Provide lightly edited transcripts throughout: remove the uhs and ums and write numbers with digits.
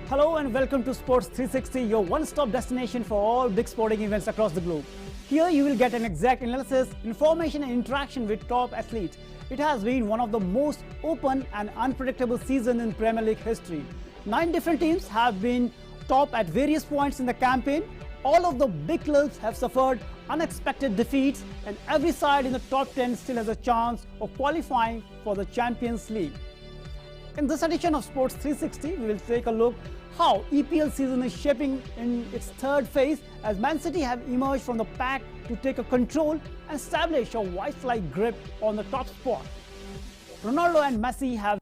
Hello and welcome to Sports 360, your one-stop destination for all big sporting events across the globe. Here you will get an exact analysis, information and interaction with top athletes. It has been one of the most open and unpredictable seasons in Premier League history. 9 different teams have been top at various points in the campaign. All of the big clubs have suffered unexpected defeats, and every side in the top 10 still has a chance of qualifying for the Champions League. In this edition of Sports 360, we will take a look how EPL season is shaping in its third phase as Man City have emerged from the pack to take a control and establish a vice-like grip on the top spot. Ronaldo and Messi have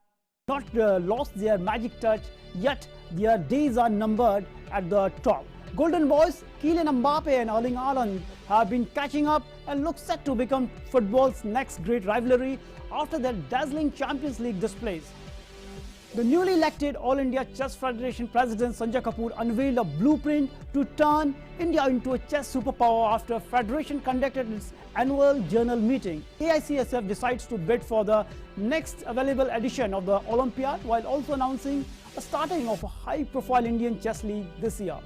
not lost their magic touch, yet their days are numbered at the top. Golden Boys, Kylian Mbappe and Erling Haaland have been catching up and look set to become football's next great rivalry after their dazzling Champions League displays. The newly elected All India Chess Federation President Sanjay Kapoor unveiled a blueprint to turn India into a chess superpower after Federation conducted its annual journal meeting. AICSF decides to bid for the next available edition of the Olympiad while also announcing a starting of a high-profile Indian chess league this year.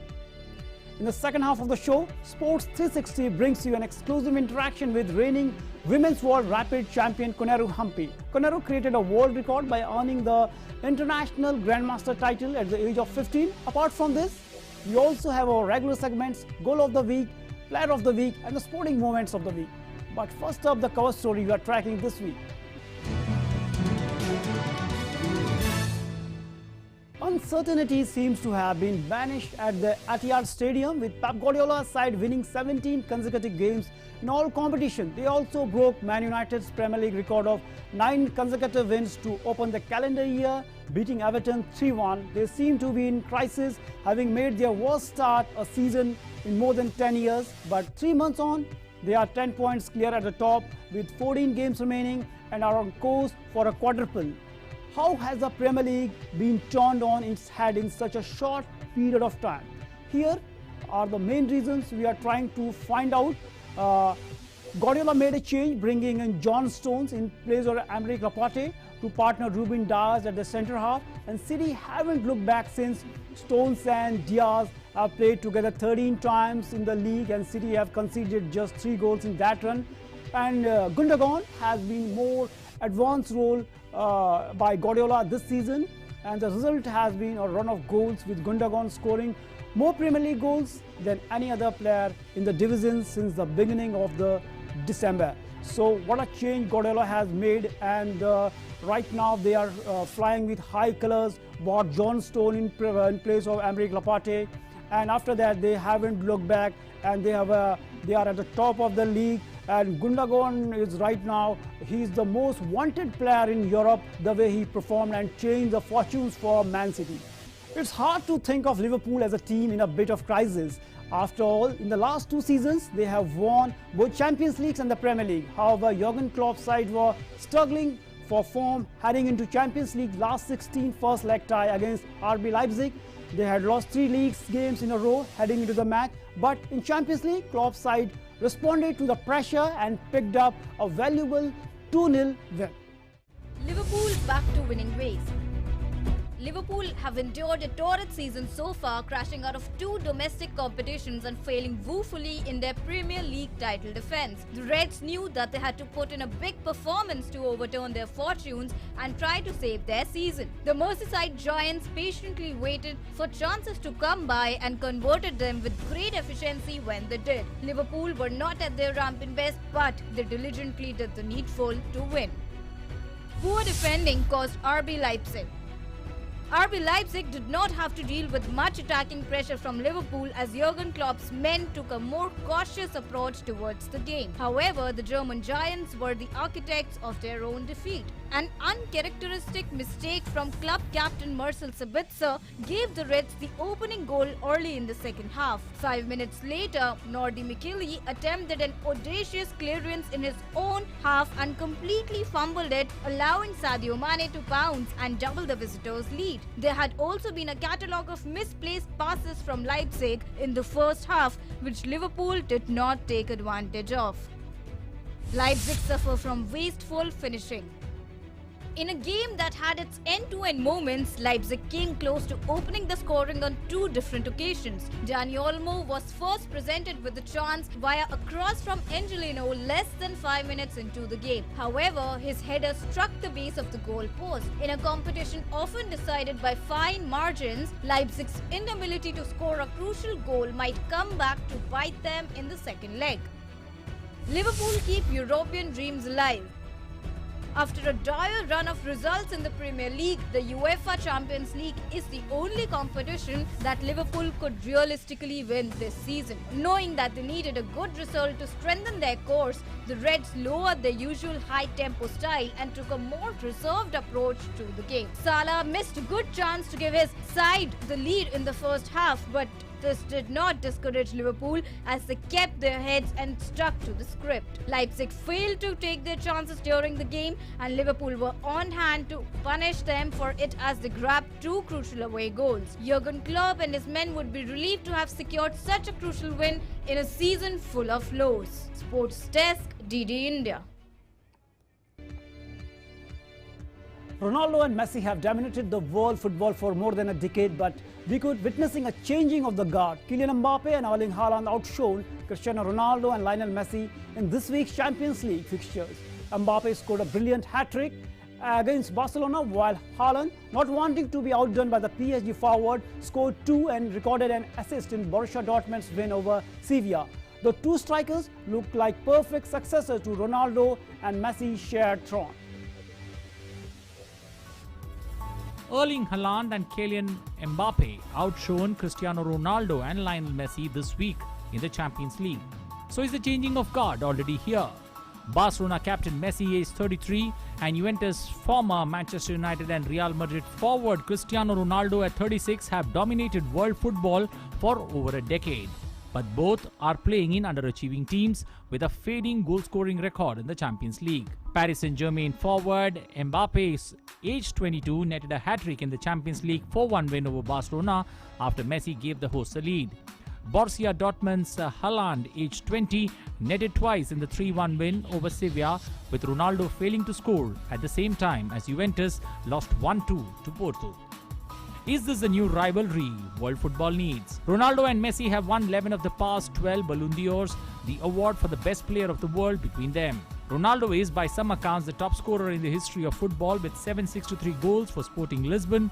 In the second half of the show, Sports 360 brings you an exclusive interaction with reigning Women's World Rapid Champion Koneru Humpy. Koneru created a world record by earning the International Grandmaster title at the age of 15. Apart from this, we also have our regular segments, Goal of the Week, Player of the Week and the Sporting Moments of the Week. But first up, the cover story we are tracking this week. Uncertainty seems to have been banished at the Etihad Stadium, with Pep Guardiola's side winning 17 consecutive games in all competitions. They also broke Man United's Premier League record of 9 consecutive wins to open the calendar year, beating Everton 3-1. They seem to be in crisis, having made their worst start a season in more than 10 years. But 3 months on, they are 10 points clear at the top with 14 games remaining and are on course for a quadruple. How has the Premier League been turned on its head in such a short period of time? Here are the main reasons we are trying to find out. Guardiola made a change, bringing in John Stones in place of Aymeric Laporte to partner Ruben Dias at the centre half, and City haven't looked back since. Stones and Dias have played together 13 times in the league, and City have conceded just 3 goals in that run. And Gundogan has been more advanced role by Guardiola this season, and the result has been a run of goals, with Gundogan scoring more Premier League goals than any other player in the division since the beginning of the December. So what a change Guardiola has made, and right now they are flying with high colours, bought John Stone in place of Aymeric Laporte, and after that they haven't looked back, and they are at the top of the league. And Gundogan is right now, he's the most wanted player in Europe, the way he performed and changed the fortunes for Man City. It's hard to think of Liverpool as a team in a bit of crisis. After all, in the last 2 seasons, they have won both Champions Leagues and the Premier League. However, Jurgen Klopp's side were struggling for form heading into Champions League last 16 first leg tie against RB Leipzig. They had lost 3 league games in a row heading into the match, but in Champions League, Klopp's side responded to the pressure and picked up a valuable 2-0 win. Liverpool back to winning ways. Liverpool have endured a torrid season so far, crashing out of 2 domestic competitions and failing woefully in their Premier League title defence. The Reds knew that they had to put in a big performance to overturn their fortunes and try to save their season. The Merseyside Giants patiently waited for chances to come by and converted them with great efficiency when they did. Liverpool were not at their rampant best, but they diligently did the needful to win. Poor defending caused RB Leipzig. RB Leipzig did not have to deal with much attacking pressure from Liverpool as Jurgen Klopp's men took a more cautious approach towards the game. However, the German Giants were the architects of their own defeat. An uncharacteristic mistake from club captain Marcel Sabitzer gave the Reds the opening goal early in the second half. 5 minutes later, Nordi Mikili attempted an audacious clearance in his own half and completely fumbled it, allowing Sadio Mane to pounce and double the visitors' lead. There had also been a catalogue of misplaced passes from Leipzig in the first half, which Liverpool did not take advantage of. Leipzig suffer from wasteful finishing. In a game that had its end-to-end moments, Leipzig came close to opening the scoring on two different occasions. Dani Olmo was first presented with the chance via a cross from Angelino less than 5 minutes into the game. However, his header struck the base of the goal post. In a competition often decided by fine margins, Leipzig's inability to score a crucial goal might come back to bite them in the second leg. Liverpool keep European dreams alive. After a dire run of results in the Premier League, the UEFA Champions League is the only competition that Liverpool could realistically win this season. Knowing that they needed a good result to strengthen their course, the Reds lowered their usual high-tempo style and took a more reserved approach to the game. Salah missed a good chance to give his side the lead in the first half, but this did not discourage Liverpool as they kept their heads and stuck to the script. Leipzig failed to take their chances during the game, and Liverpool were on hand to punish them for it as they grabbed two crucial away goals. Jurgen Klopp and his men would be relieved to have secured such a crucial win in a season full of lows. Sports Desk, DD India. Ronaldo and Messi have dominated the world football for more than a decade, but we could witnessing a changing of the guard. Kylian Mbappe and Erling Haaland outshone Cristiano Ronaldo and Lionel Messi in this week's Champions League fixtures. Mbappe scored a brilliant hat-trick against Barcelona, while Haaland, not wanting to be outdone by the PSG forward, scored two and recorded an assist in Borussia Dortmund's win over Sevilla. The two strikers look like perfect successors to Ronaldo and Messi's shared throne. Erling Haaland and Kylian Mbappe outshone Cristiano Ronaldo and Lionel Messi this week in the Champions League. So is the changing of guard already here? Barcelona captain Messi, aged 33, and Juventus former Manchester United and Real Madrid forward Cristiano Ronaldo at 36 have dominated world football for over a decade. But both are playing in underachieving teams with a fading goal-scoring record in the Champions League. Paris Saint-Germain forward Mbappe, aged 22, netted a hat-trick in the Champions League 4-1 win over Barcelona after Messi gave the hosts a lead. Borussia Dortmund's Haaland, aged 20, netted twice in the 3-1 win over Sevilla, with Ronaldo failing to score at the same time as Juventus lost 1-2 to Porto. Is this the new rivalry world football needs? Ronaldo and Messi have won 11 of the past 12 Ballon d'Ors, the award for the best player of the world between them. Ronaldo is by some accounts the top scorer in the history of football with 763 goals for Sporting Lisbon,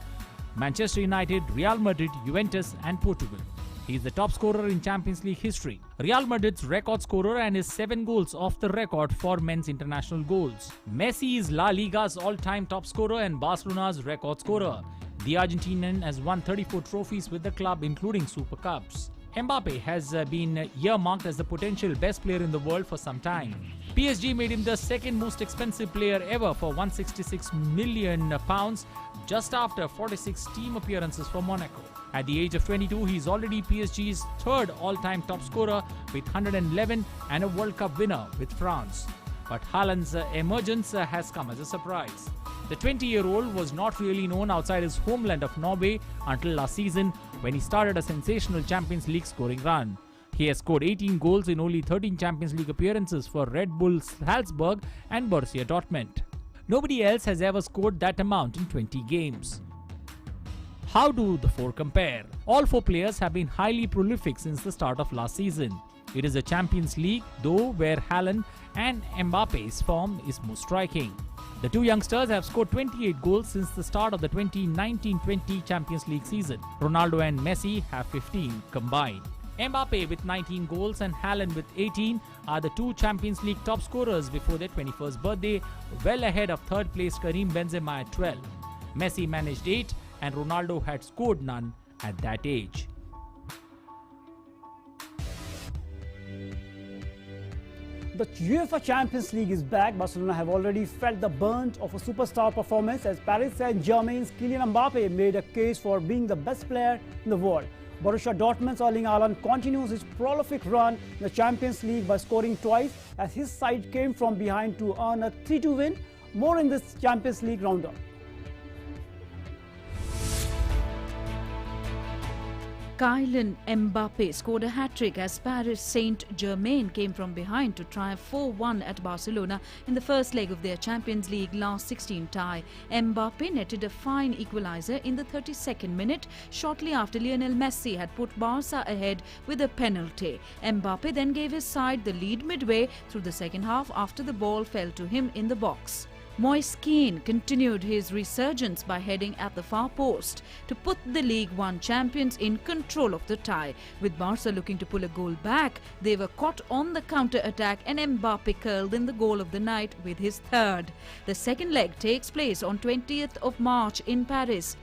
Manchester United, Real Madrid, Juventus and Portugal. He is the top scorer in Champions League history. Real Madrid's record scorer and is 7 goals off the record for men's international goals. Messi is La Liga's all-time top scorer and Barcelona's record scorer. The Argentinian has won 34 trophies with the club, including Super Cups. Mbappe has been earmarked as the potential best player in the world for some time. PSG made him the second most expensive player ever for £166 million, just after 46 team appearances for Monaco. At the age of 22, he is already PSG's third all-time top scorer with 111 and a World Cup winner with France. But Haaland's emergence has come as a surprise. The 20-year-old was not really known outside his homeland of Norway until last season when he started a sensational Champions League scoring run. He has scored 18 goals in only 13 Champions League appearances for Red Bull Salzburg and Borussia Dortmund. Nobody else has ever scored that amount in 20 games. How do the four compare? All four players have been highly prolific since the start of last season. It is a Champions League, though, where Haaland and Mbappe's form is most striking. The two youngsters have scored 28 goals since the start of the 2019-20 Champions League season. Ronaldo and Messi have 15 combined. Mbappe with 19 goals and Haaland with 18 are the two Champions League top scorers before their 21st birthday, well ahead of third place Karim Benzema at 12. Messi managed 8 and Ronaldo had scored none at that age. The UEFA Champions League is back. Barcelona have already felt the burnt of a superstar performance as Paris Saint-Germain's Kylian Mbappe made a case for being the best player in the world. Borussia Dortmund's Erling Haaland continues his prolific run in the Champions League by scoring twice as his side came from behind to earn a 3-2 win. More in this Champions League roundup. Kylian Mbappe scored a hat-trick as Paris Saint-Germain came from behind to triumph 4-1 at Barcelona in the first leg of their Champions League last 16 tie. Mbappe netted a fine equaliser in the 32nd minute, shortly after Lionel Messi had put Barca ahead with a penalty. Mbappe then gave his side the lead midway through the second half after the ball fell to him in the box. Moise Kean continued his resurgence by heading at the far post to put the League One champions in control of the tie. With Barca looking to pull a goal back, they were caught on the counter-attack and Mbappe curled in the goal of the night with his third. The second leg takes place on 20th of March in Paris.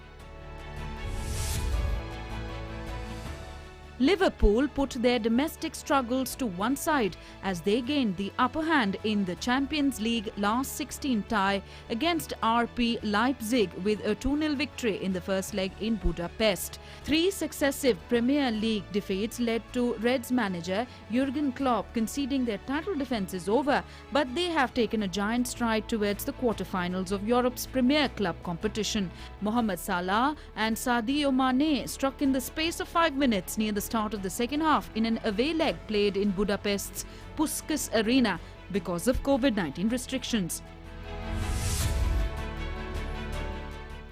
Liverpool put their domestic struggles to one side as they gained the upper hand in the Champions League last 16 tie against RB Leipzig with a 2-0 victory in the first leg in Budapest. 3 successive Premier League defeats led to Reds manager Jurgen Klopp conceding their title defence is over, but they have taken a giant stride towards the quarter-finals of Europe's Premier Club competition. Mohamed Salah and Sadio Mane struck in the space of 5 minutes near the start of the second half in an away leg played in Budapest's Puskás Arena because of COVID-19 restrictions.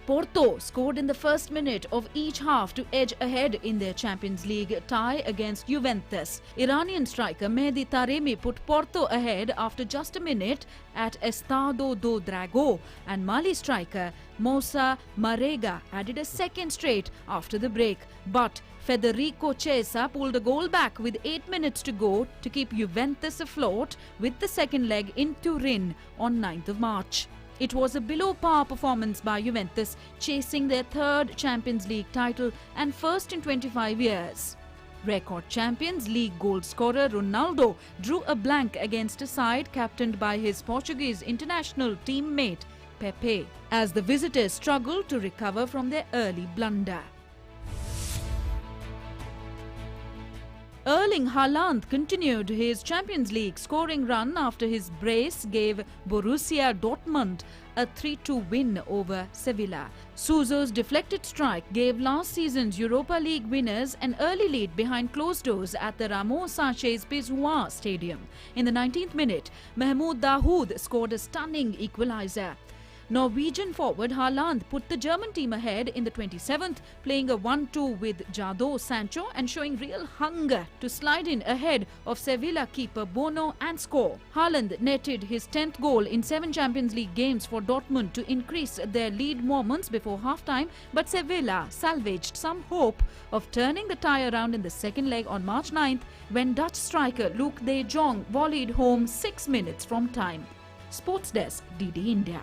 Porto scored in the first minute of each half to edge ahead in their Champions League tie against Juventus. Iranian striker Mehdi Taremi put Porto ahead after just a minute at Estado do Dragão, and Mali striker Moussa Marega added a second straight after the break. But Federico Chiesa pulled a goal back with 8 minutes to go to keep Juventus afloat with the second leg in Turin on 9th of March. It was a below-par performance by Juventus, chasing their third Champions League title and first in 25 years. Record Champions League goal scorer Ronaldo drew a blank against a side captained by his Portuguese international teammate Pepe, as the visitors struggled to recover from their early blunder. Erling Haaland continued his Champions League scoring run after his brace gave Borussia Dortmund a 3-2 win over Sevilla. Suso's deflected strike gave last season's Europa League winners an early lead behind closed doors at the Ramon Sanchez Pizjuan Stadium. In the 19th minute, Mahmoud Dahoud scored a stunning equaliser. Norwegian forward Haaland put the German team ahead in the 27th, playing a 1-2 with Jadon Sancho and showing real hunger to slide in ahead of Sevilla keeper Bono and score. Haaland netted his 10th goal in 7 Champions League games for Dortmund to increase their lead moments before half-time, but Sevilla salvaged some hope of turning the tie around in the second leg on March 9th when Dutch striker Luc de Jong volleyed home 6 minutes from time. Sports Desk, DD India.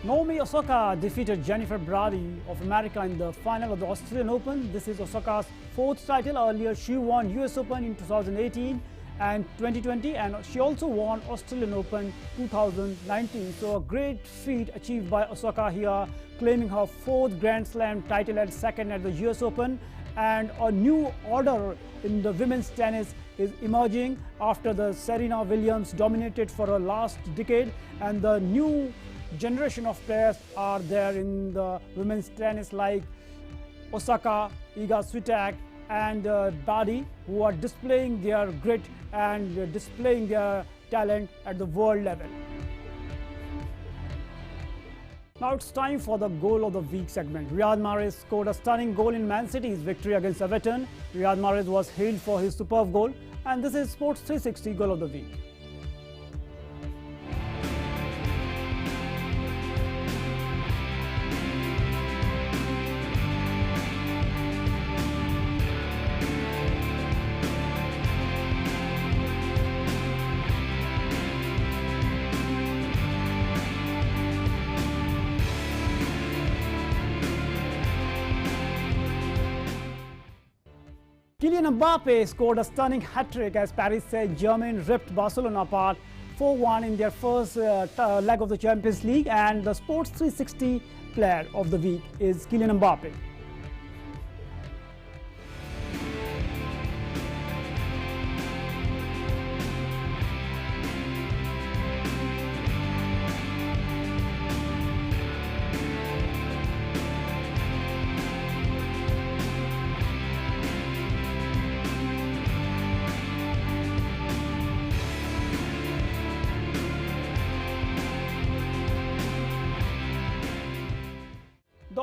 Naomi Osaka defeated Jennifer Brady of America in the final of the Australian Open. This is Osaka's 4th title. Earlier, she won US Open in 2018 and 2020, and she also won Australian Open 2019. So a great feat achieved by Osaka here, claiming her 4th Grand Slam title and 2nd at the US Open. And a new order in the women's tennis is emerging after the Serena Williams dominated for a last decade, and the new generation of players are there in the women's tennis like Osaka, Iga Swiatek and Barty, who are displaying their grit and displaying their talent at the world level. Now it's time for the Goal of the Week segment. Riyad Mahrez scored a stunning goal in Man City's victory against Everton. Riyad Mahrez was hailed for his superb goal, and this is Sports 360 Goal of the Week. Kylian Mbappe scored a stunning hat-trick as Paris Saint-Germain ripped Barcelona apart 4-1 in their first leg of the Champions League, and the Sports 360 Player of the Week is Kylian Mbappe.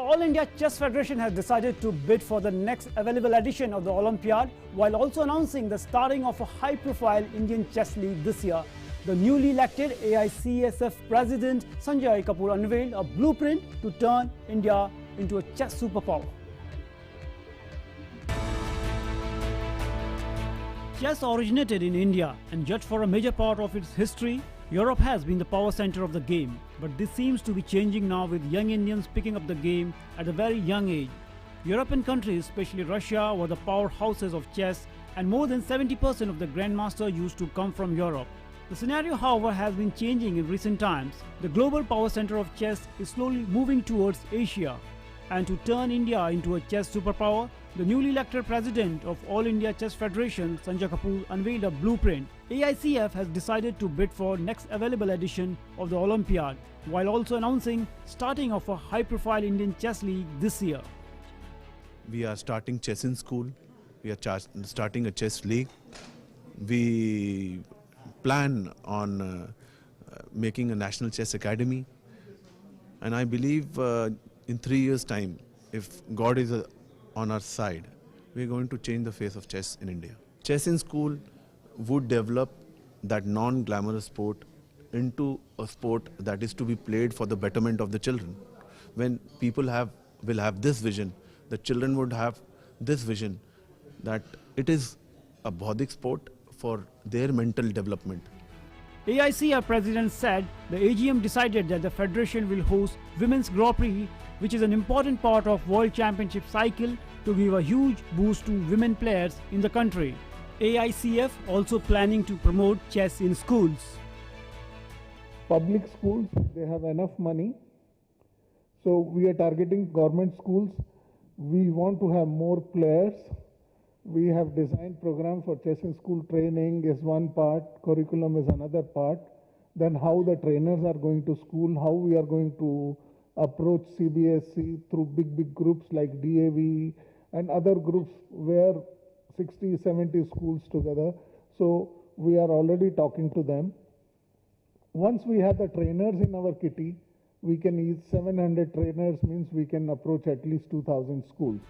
All India Chess Federation has decided to bid for the next available edition of the Olympiad, while also announcing the starting of a high-profile Indian Chess League this year. The newly elected AICSF President Sanjay Kapoor unveiled a blueprint to turn India into a chess superpower. Chess originated in India, and judged for a major part of its history, Europe has been the power center of the game. But this seems to be changing now, with young Indians picking up the game at a very young age. European countries, especially Russia, were the powerhouses of chess, and more than 70% of the grandmaster used to come from Europe. The scenario, however, has been changing in recent times. The global power center of chess is slowly moving towards Asia. And to turn India into a chess superpower, the newly elected president of All India Chess Federation, Sanjay Kapoor, unveiled a blueprint. AICF has decided to bid for next available edition of the Olympiad, while also announcing starting of a high-profile Indian Chess League this year. We are starting chess in school. We are starting a chess league. We plan on making a national chess academy. And I believe in 3 years' time, if God is on our side, we're going to change the face of chess in India. Chess in school would develop that non-glamorous sport into a sport that is to be played for the betterment of the children. When people will have this vision, the children would have this vision that it is a bodhic sport for their mental development. AICF president said the AGM decided that the federation will host Women's Grand Prix, which is an important part of World Championship cycle, to give a huge boost to women players in the country. AICF also planning to promote chess in schools. Public schools, they have enough money. So we are targeting government schools. We want to have more players. We have designed program for chess in school. Training is one part, curriculum is another part. Then how the trainers are going to school, how we are going to approach CBSE through big groups like DAV and other groups where 60, 70 schools together. So we are already talking to them. Once we have the trainers in our kitty, we can use 700 trainers, means we can approach at least 2,000 schools.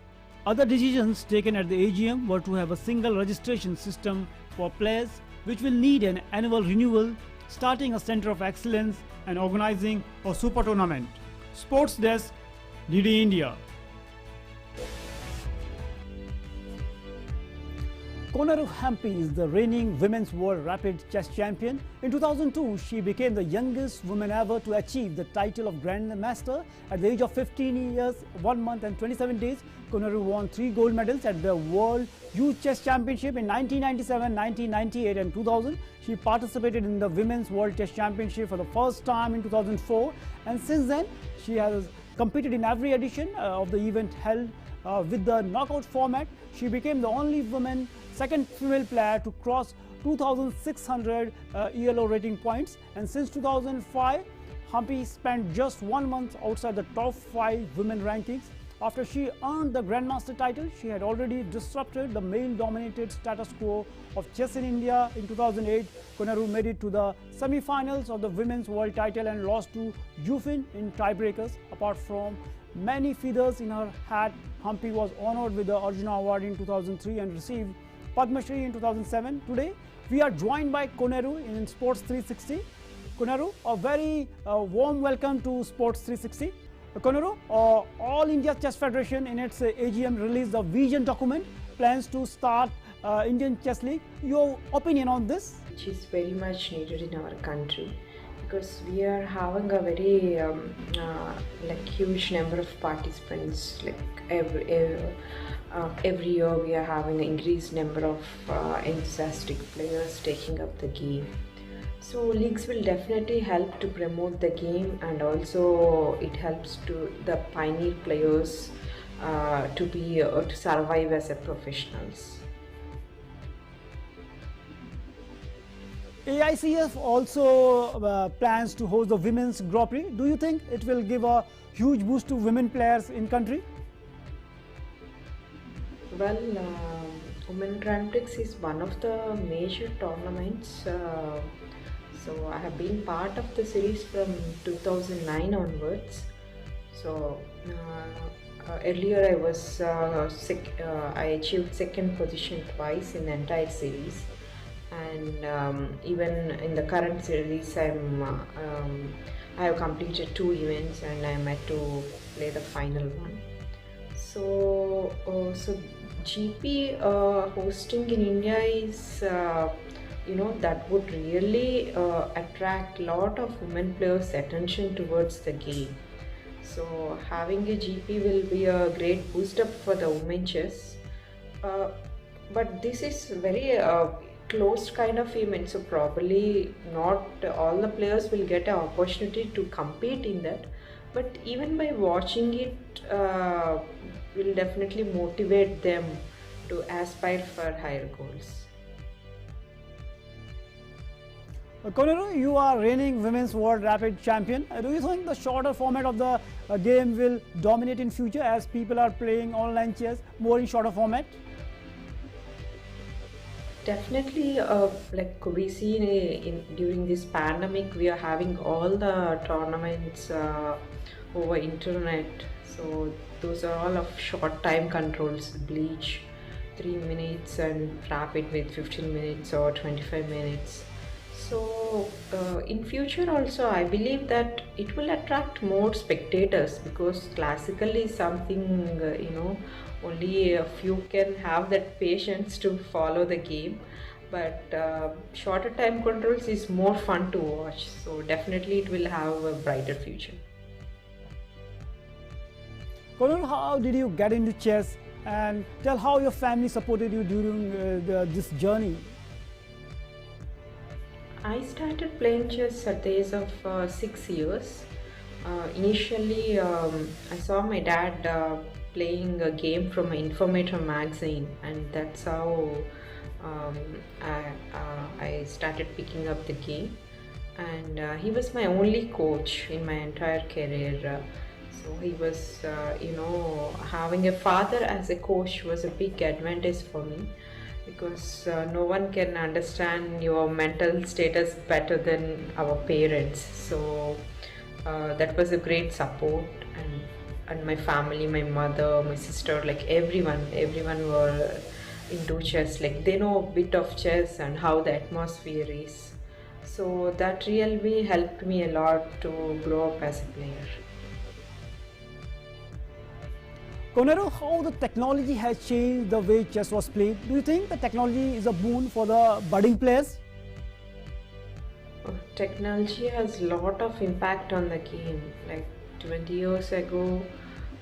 Other decisions taken at the AGM were to have a single registration system for players, which will need an annual renewal, starting a center of excellence and organizing a super tournament. Sports Desk, DD India. Koneru Hampi is the reigning women's world rapid chess champion. In 2002, she became the youngest woman ever to achieve the title of Grandmaster. At the age of 15 years, 1 month and 27 days, Koneru won 3 gold medals at the World Youth Chess Championship in 1997, 1998 and 2000. She participated in the Women's World Chess Championship for the first time in 2004, and since then she has competed in every edition of the event held with the knockout format. She became the only woman, second female player to cross 2,600 ELO rating points, and since 2005, Hampi spent just 1 month outside the top 5 women rankings. After she earned the Grandmaster title, she had already disrupted the male-dominated status quo of chess in India. In 2008, Koneru made it to the semi-finals of the Women's World title and lost to Yufin in tiebreakers. Apart from many feathers in her hat, Hampi was honored with the Arjuna Award in 2003 and received Padma Shri in 2007. Today, we are joined by Koneru in Sports 360. Koneru, a very warm welcome to Sports 360. Koneru, All India Chess Federation in its AGM released a vision document, plans to start Indian Chess League. Your opinion on this? Which is very much needed in our country, because we are having a very huge number of participants. Like every year we are having an increased number of enthusiastic players taking up the game. So leagues will definitely help to promote the game, and also it helps to the pioneer players to survive as a professionals. AICF also plans to host the Women's Grand Prix. Do you think it will give a huge boost to women players in country? Well, Women Grand Prix is one of the major tournaments. So I have been part of the series from 2009 onwards. So earlier I achieved second position twice in the entire series, and even in the current series I have completed 2 events and I am yet to play the final one. So GP hosting in India is that would really attract a lot of women players' attention towards the game. So having a GP will be a great boost up for the women chess. But this is very closed kind of event, so probably not all the players will get an opportunity to compete in that. But even by watching it will definitely motivate them to aspire for higher goals. Koneru, you are reigning Women's World Rapid Champion. Do you think the shorter format of the game will dominate in future as people are playing online chess more in shorter format? Definitely, like we see during this pandemic, we are having all the tournaments over internet. So those are all of short time controls, bleach 3 minutes and rapid with 15 minutes or 25 minutes. So in future also I believe that it will attract more spectators, because classically something only a few can have that patience to follow the game, but shorter time controls is more fun to watch, so definitely it will have a brighter future. Koneru, how did you get into chess, and tell how your family supported you during this journey? I started playing chess at the age of 6 years. Initially, I saw my dad playing a game from an Informator magazine, and that's how I started picking up the game. And he was my only coach in my entire career. So he was, having a father as a coach was a big advantage for me, because no one can understand your mental status better than our parents. So that was a great support, and my family, my mother, my sister, like everyone were into chess. Like they know a bit of chess and how the atmosphere is. So that really helped me a lot to grow up as a player. Koneru, how the technology has changed the way chess was played? Do you think the technology is a boon for the budding players? Technology has a lot of impact on the game. Like 20 years ago,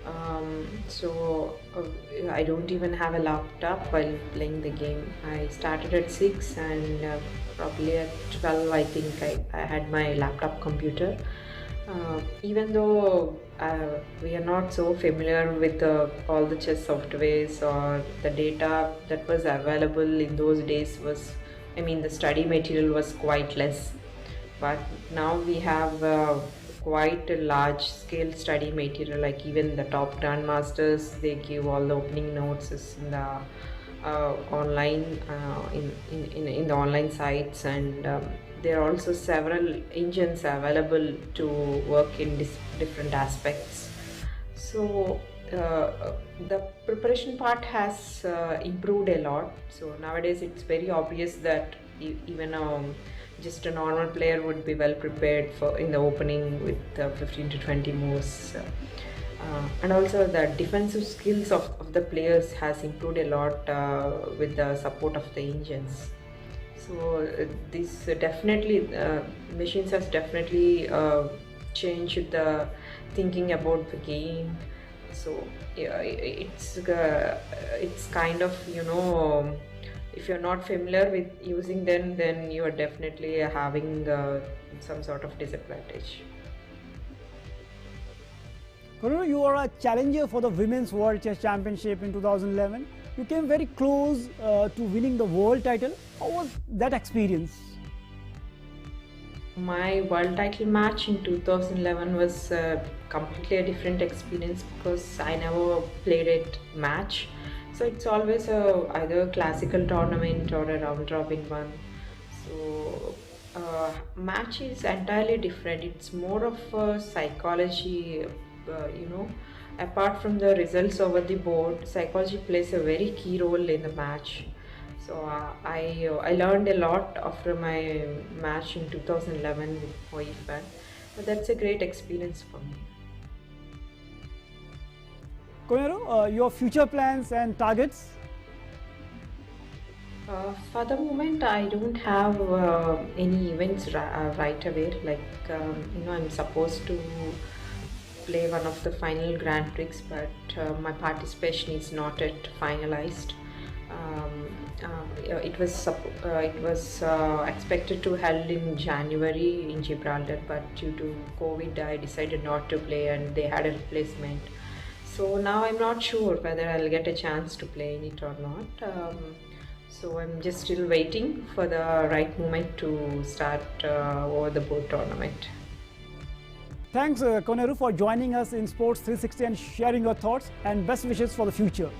I don't even have a laptop while playing the game. I started at 6 and probably at 12 I think I had my laptop computer. Even though we are not so familiar with all the chess softwares or the data that was available in those days the study material was quite less. But now we have quite a large scale study material, like even the top grandmasters, they give all the opening notes in the online in the online sites, and there are also several engines available to work in different aspects. So the preparation part has improved a lot. So nowadays it's very obvious that even just a normal player would be well prepared in the opening with 15 to 20 moves. And also the defensive skills of the players has improved a lot with the support of the engines. So this definitely machines has definitely changed the thinking about the game. So it's kind of if you're not familiar with using them, then you are definitely having some sort of disadvantage. Koneru, you are a challenger for the Women's World Chess Championship in 2011. You came very close to winning the world title. How was that experience? My world title match in 2011 was completely a different experience, because I never played it match. So it's always either a classical tournament or a round robin one. So match is entirely different. It's more of a psychology apart from the results over the board, psychology plays a very key role in the match. So I learned a lot after my match in 2011 with Hoifan. But that's a great experience for me. Koneru, your future plans and targets? For the moment, I don't have any events right away. Like I'm supposed to play one of the final Grand Prix, but my participation is not yet finalized. It was expected to held in January in Gibraltar, but due to COVID, I decided not to play, and they had a replacement. So now I'm not sure whether I'll get a chance to play in it or not. So I'm just still waiting for the right moment to start over the board tournament. Thanks, Koneru, for joining us in Sports 360 and sharing your thoughts, and best wishes for the future.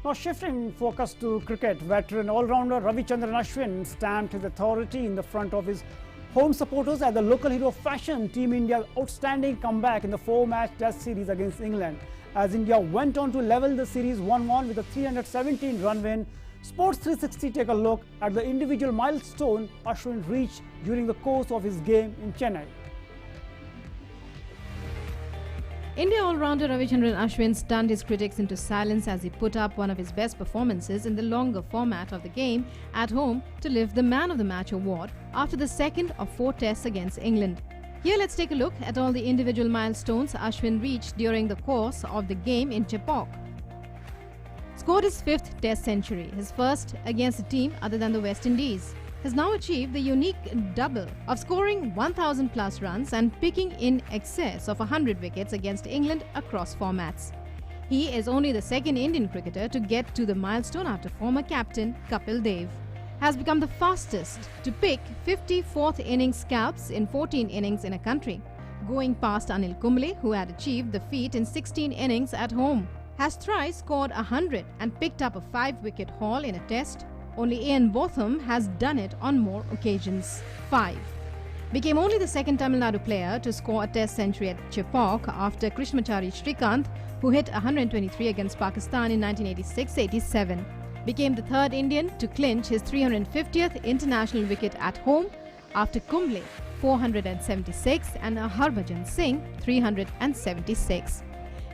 Now shifting focus to cricket, veteran all-rounder Ravichandran Ashwin stamped his authority in the front of his home supporters as the local hero fashioned Team India's outstanding comeback in the 4-match Test series against England, as India went on to level the series 1-1 with a 317-run win. Sports 360 take a look at the individual milestone Ashwin reached during the course of his game in Chennai. India all-rounder Ravichandran Ashwin stunned his critics into silence as he put up one of his best performances in the longer format of the game at home to lift the Man of the Match award after the second of 4 tests against England. Here let's take a look at all the individual milestones Ashwin reached during the course of the game in Chepauk. Scored his 5th test century, his first against a team other than the West Indies. Has now achieved the unique double of scoring 1,000 plus runs and picking in excess of 100 wickets against England across formats. He is only the second Indian cricketer to get to the milestone after former captain Kapil Dev. Has become the fastest to pick 54th innings scalps in 14 innings in a country, going past Anil Kumble, who had achieved the feat in 16 innings at home. Has thrice scored 100 and picked up a 5-wicket haul in a test. Only Ian Botham has done it on more occasions. 5. Became only the second Tamil Nadu player to score a test century at Chepauk after Krishnamachari Srikanth, who hit 123 against Pakistan in 1986-87. Became the third Indian to clinch his 350th international wicket at home after Kumble 476 and Harbhajan Singh 376.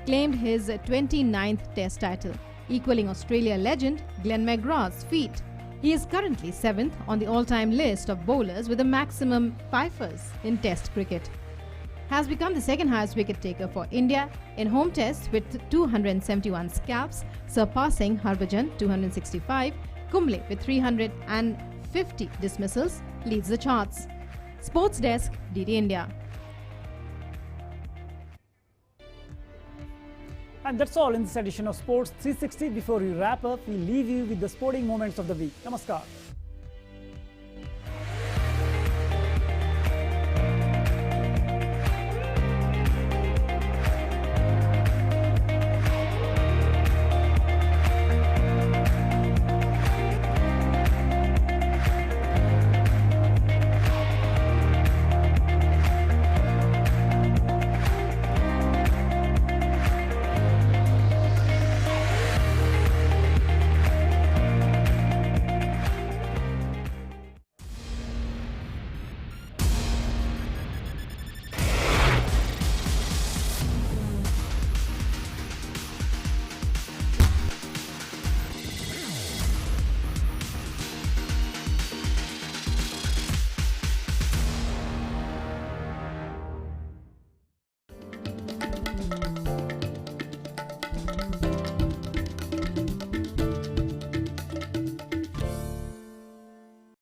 Claimed his 29th test title, equaling Australia legend Glenn McGrath's feat. He is currently 7th on the all-time list of bowlers with the maximum fifers in Test cricket. Has become the second highest wicket taker for India in home tests with 271 scalps, surpassing Harbhajan 265. Kumble with 350 dismissals leads the charts. Sports Desk, DD India. And that's all in this edition of Sports 360. Before we wrap up, we leave you with the sporting moments of the week. Namaskar.